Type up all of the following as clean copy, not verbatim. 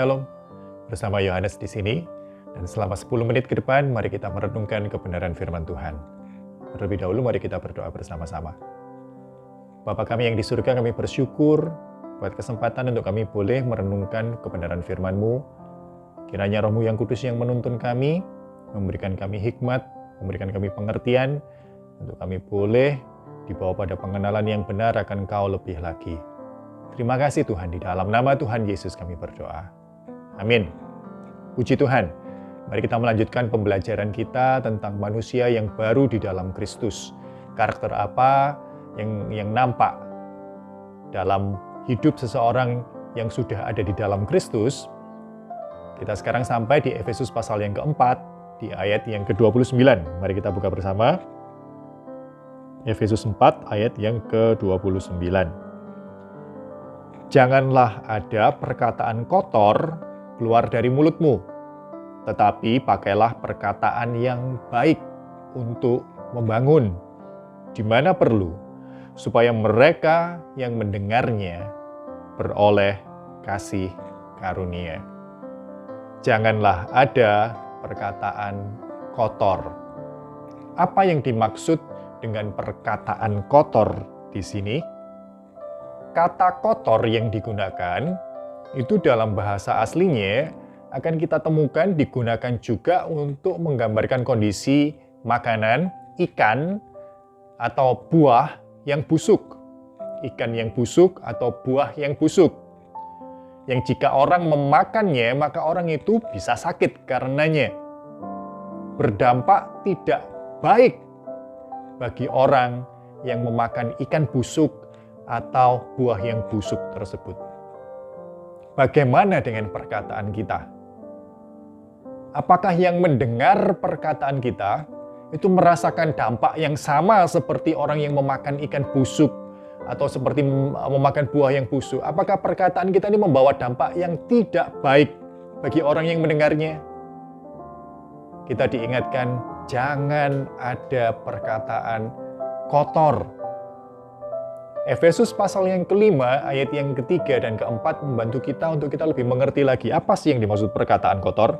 Shalom, bersama Yohanes di sini. Dan selama 10 menit ke depan, mari kita merenungkan kebenaran firman Tuhan. Terlebih dahulu, mari kita berdoa bersama-sama. Bapa kami yang di surga, kami bersyukur buat kesempatan untuk kami boleh merenungkan kebenaran firman-Mu. Kiranya Roh-Mu yang kudus yang menuntun kami, memberikan kami hikmat, memberikan kami pengertian, untuk kami boleh dibawa pada pengenalan yang benar akan Kau lebih lagi. Terima kasih Tuhan, di dalam nama Tuhan Yesus kami berdoa. Amin. Puji Tuhan. Mari kita melanjutkan pembelajaran kita tentang manusia yang baru di dalam Kristus. Karakter apa yang nampak dalam hidup seseorang yang sudah ada di dalam Kristus. Kita sekarang sampai di Efesus pasal yang keempat, di ayat yang ke-29. Mari kita buka bersama. Efesus 4 ayat yang ke-29. Janganlah ada perkataan kotor keluar dari mulutmu, tetapi pakailah perkataan yang baik untuk membangun, di mana perlu, supaya mereka yang mendengarnya beroleh kasih karunia. Janganlah ada perkataan kotor. Apa yang dimaksud dengan perkataan kotor di sini? Kata kotor yang digunakan itu dalam bahasa aslinya akan kita temukan digunakan juga untuk menggambarkan kondisi makanan, ikan, atau buah yang busuk. Ikan yang busuk atau buah yang busuk. Yang jika orang memakannya, maka orang itu bisa sakit karenanya. Berdampak tidak baik bagi orang yang memakan ikan busuk atau buah yang busuk tersebut. Bagaimana dengan perkataan kita? Apakah yang mendengar perkataan kita itu merasakan dampak yang sama seperti orang yang memakan ikan busuk atau seperti memakan buah yang busuk? Apakah perkataan kita ini membawa dampak yang tidak baik bagi orang yang mendengarnya? Kita diingatkan, jangan ada perkataan kotor. Efesus pasal yang kelima, ayat yang ketiga dan keempat membantu kita untuk kita lebih mengerti lagi apa sih yang dimaksud perkataan kotor.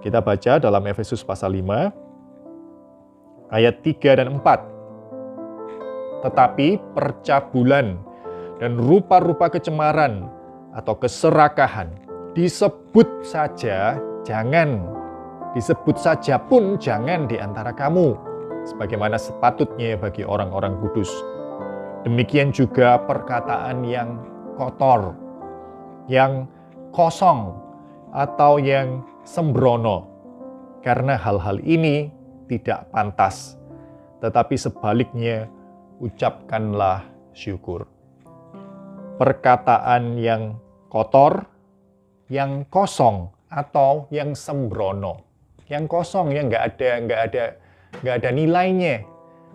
Kita baca dalam Efesus pasal 5, ayat 3 dan 4. Tetapi percabulan dan rupa-rupa kecemaran atau keserakahan disebut saja jangan, disebut saja pun jangan di antara kamu, sebagaimana sepatutnya bagi orang-orang kudus. Demikian juga perkataan yang kotor, yang kosong, atau yang sembrono. Karena hal-hal ini tidak pantas, tetapi sebaliknya ucapkanlah syukur. Perkataan yang kotor, yang kosong, atau yang sembrono. Yang kosong, yang nggak ada nilainya.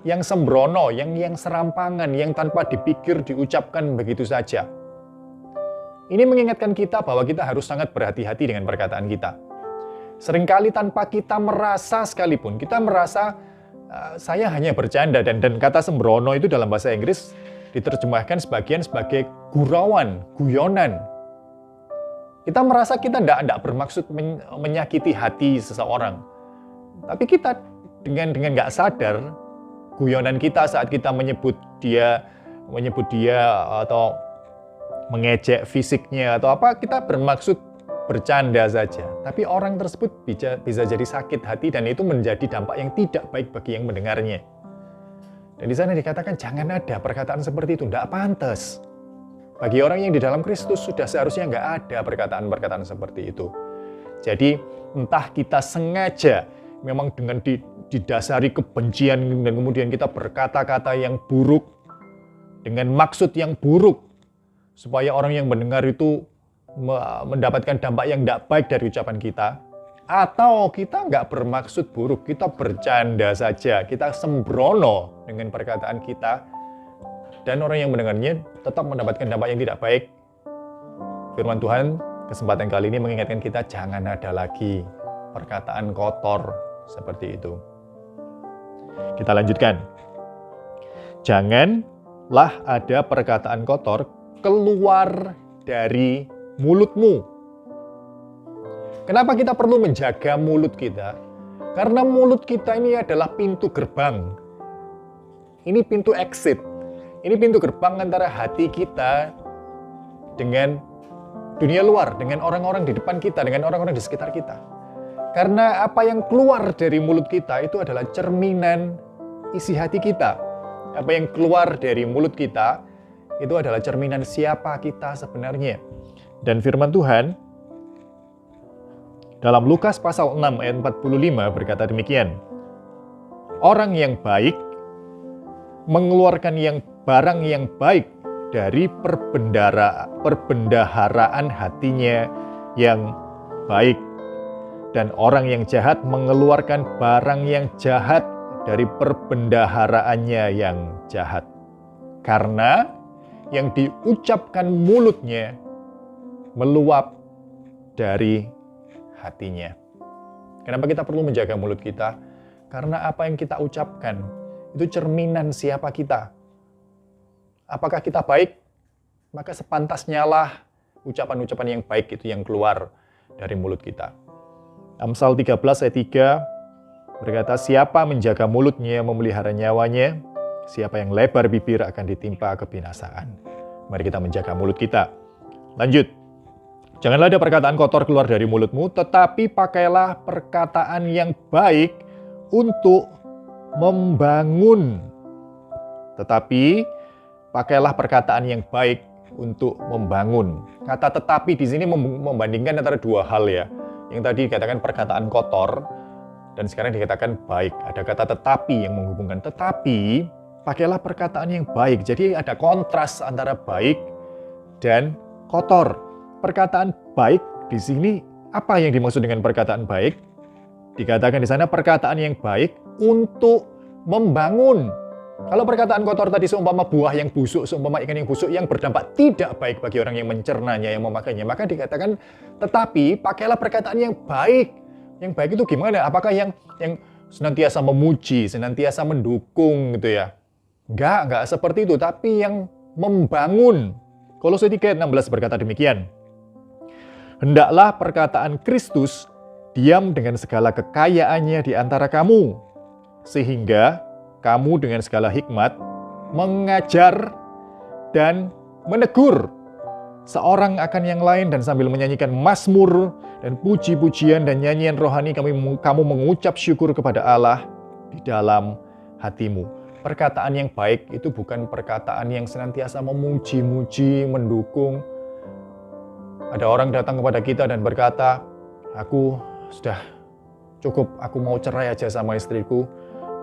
Yang sembrono, yang serampangan, yang tanpa dipikir, diucapkan begitu saja. Ini mengingatkan kita bahwa kita harus sangat berhati-hati dengan perkataan kita. Seringkali tanpa kita merasa sekalipun, kita merasa saya hanya bercanda, dan kata sembrono itu dalam bahasa Inggris diterjemahkan sebagian sebagai gurauan, guyonan. Kita merasa kita tidak bermaksud menyakiti hati seseorang. Tapi kita dengan nggak sadar, guyonan kita saat kita menyebut dia atau mengejek fisiknya atau apa, kita bermaksud bercanda saja. Tapi orang tersebut bisa jadi sakit hati dan itu menjadi dampak yang tidak baik bagi yang mendengarnya. Dan di sana dikatakan jangan ada perkataan seperti itu, tidak pantas. Bagi orang yang di dalam Kristus sudah seharusnya nggak ada perkataan-perkataan seperti itu. Jadi entah kita sengaja memang dengan didasari kebencian dan kemudian kita berkata-kata yang buruk dengan maksud yang buruk supaya orang yang mendengar itu mendapatkan dampak yang tidak baik dari ucapan kita, atau kita nggak bermaksud buruk, kita bercanda saja, kita sembrono dengan perkataan kita dan orang yang mendengarnya tetap mendapatkan dampak yang tidak baik. Firman Tuhan kesempatan kali ini mengingatkan kita jangan ada lagi perkataan kotor seperti itu. Kita lanjutkan. Janganlah ada perkataan kotor keluar dari mulutmu, Kenapa kita perlu menjaga mulut kita? Karena mulut kita ini adalah pintu gerbang. Ini pintu exit. Ini pintu gerbang antara hati kita dengan dunia luar, dengan orang-orang di depan kita, dengan orang-orang di sekitar kita. Karena apa yang keluar dari mulut kita itu adalah cerminan isi hati kita. Apa yang keluar dari mulut kita itu adalah cerminan siapa kita sebenarnya. Dan firman Tuhan dalam Lukas pasal 6 ayat 45 berkata demikian. Orang yang baik mengeluarkan barang yang baik dari perbendaharaan hatinya yang baik. Dan orang yang jahat mengeluarkan barang yang jahat dari perbendaharaannya yang jahat. Karena yang diucapkan mulutnya meluap dari hatinya. Kenapa kita perlu menjaga mulut kita? Karena apa yang kita ucapkan itu cerminan siapa kita. Apakah kita baik? Maka sepantasnya lah ucapan-ucapan yang baik itu yang keluar dari mulut kita. Amsal 13 ayat 3 berkata, siapa menjaga mulutnya memelihara nyawanya, siapa yang lebar bibir akan ditimpa kebinasaan. Mari kita menjaga mulut kita. Lanjut. Janganlah ada perkataan kotor keluar dari mulutmu, tetapi pakailah perkataan yang baik untuk membangun. Tetapi pakailah perkataan yang baik untuk membangun. Kata tetapi di sini membandingkan antara dua hal ya. Yang tadi dikatakan perkataan kotor, dan sekarang dikatakan baik. Ada kata tetapi yang menghubungkan. Tetapi pakailah perkataan yang baik. Jadi ada kontras antara baik dan kotor. Perkataan baik di sini, apa yang dimaksud dengan perkataan baik? Dikatakan di sana perkataan yang baik untuk membangun. Kalau perkataan kotor tadi seumpama buah yang busuk, seumpama ikan yang busuk yang berdampak tidak baik bagi orang yang mencernanya, yang memakainya, maka dikatakan tetapi pakailah perkataan yang baik. Yang baik itu gimana? Apakah yang senantiasa memuji, senantiasa mendukung gitu ya? Enggak seperti itu, tapi yang membangun. Kolose 3:16 berkata demikian. Hendaklah perkataan Kristus diam dengan segala kekayaannya di antara kamu, sehingga kamu dengan segala hikmat mengajar dan menegur seorang akan yang lain, dan sambil menyanyikan mazmur dan puji-pujian dan nyanyian rohani kamu mengucap syukur kepada Allah di dalam hatimu. Perkataan yang baik itu bukan perkataan yang senantiasa memuji-muji, mendukung. Ada orang datang kepada kita dan berkata, aku sudah cukup, aku mau cerai aja sama istriku.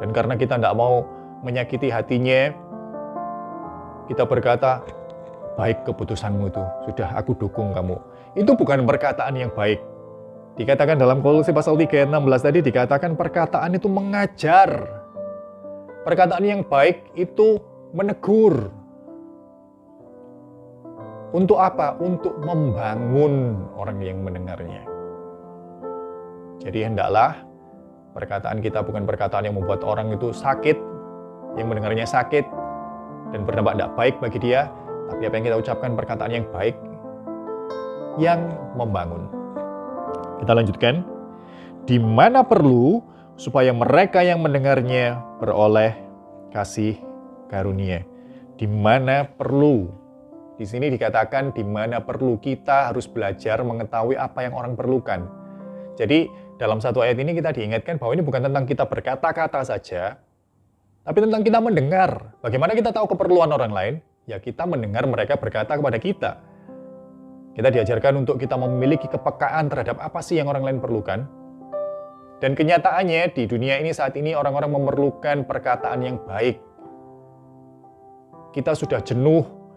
Dan karena kita tidak mau menyakiti hatinya, kita berkata, baik keputusanmu itu, sudah aku dukung kamu. Itu bukan perkataan yang baik. Dikatakan dalam Kolose pasal 3 ayat 16 tadi, dikatakan perkataan itu mengajar. Perkataan yang baik itu menegur. Untuk apa? Untuk membangun orang yang mendengarnya. Jadi hendaklah perkataan kita bukan perkataan yang membuat orang itu sakit, yang mendengarnya sakit, dan berdampak tidak baik bagi dia, tapi apa yang kita ucapkan perkataan yang baik, yang membangun. Kita lanjutkan. Di mana perlu, supaya mereka yang mendengarnya beroleh kasih karunia. Di mana perlu. Di sini dikatakan di mana perlu, kita harus belajar mengetahui apa yang orang perlukan. Jadi dalam satu ayat ini kita diingatkan bahwa ini bukan tentang kita berkata-kata saja, tapi tentang kita mendengar. Bagaimana kita tahu keperluan orang lain? Ya kita mendengar mereka berkata kepada kita. Kita diajarkan untuk kita memiliki kepekaan terhadap apa sih yang orang lain perlukan. Dan kenyataannya di dunia ini saat ini orang-orang memerlukan perkataan yang baik. Kita sudah jenuh.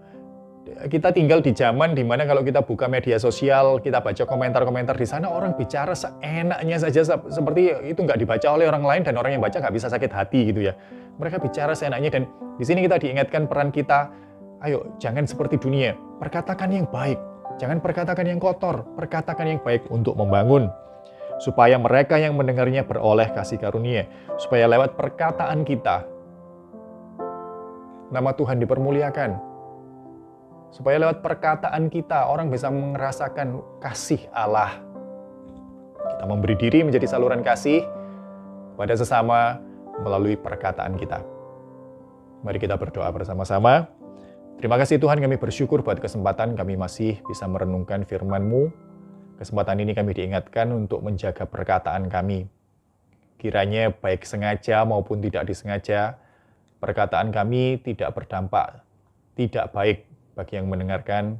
Kita tinggal di zaman di mana kalau kita buka media sosial, kita baca komentar-komentar di sana, orang bicara seenaknya saja, seperti itu nggak dibaca oleh orang lain, dan orang yang baca nggak bisa sakit hati gitu ya. Mereka bicara seenaknya, dan di sini kita diingatkan peran kita, ayo jangan seperti dunia, perkatakan yang baik, jangan perkatakan yang kotor, perkatakan yang baik untuk membangun. Supaya mereka yang mendengarnya beroleh kasih karunia, supaya lewat perkataan kita, nama Tuhan dipermuliakan. Supaya lewat perkataan kita, orang bisa merasakan kasih Allah. Kita memberi diri menjadi saluran kasih pada sesama melalui perkataan kita. Mari kita berdoa bersama-sama. Terima kasih Tuhan, kami bersyukur buat kesempatan kami masih bisa merenungkan firman-Mu. Kesempatan ini kami diingatkan untuk menjaga perkataan kami. Kiranya baik sengaja maupun tidak disengaja, perkataan kami tidak berdampak, tidak baik bagi yang mendengarkan,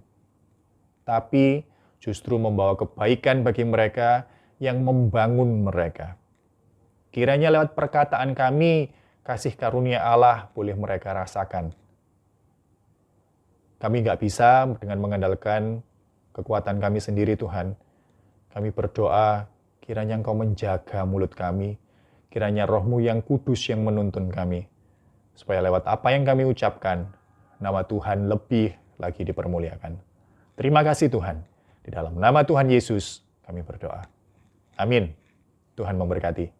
tapi justru membawa kebaikan bagi mereka yang membangun mereka. Kiranya lewat perkataan kami, kasih karunia Allah boleh mereka rasakan. Kami nggak bisa dengan mengandalkan kekuatan kami sendiri, Tuhan. Kami berdoa, kiranya Engkau menjaga mulut kami, kiranya Roh-Mu yang kudus yang menuntun kami, supaya lewat apa yang kami ucapkan, nama Tuhan lebih lagi dipermuliakan. Terima kasih Tuhan. Di dalam nama Tuhan Yesus kami berdoa. Amin. Tuhan memberkati.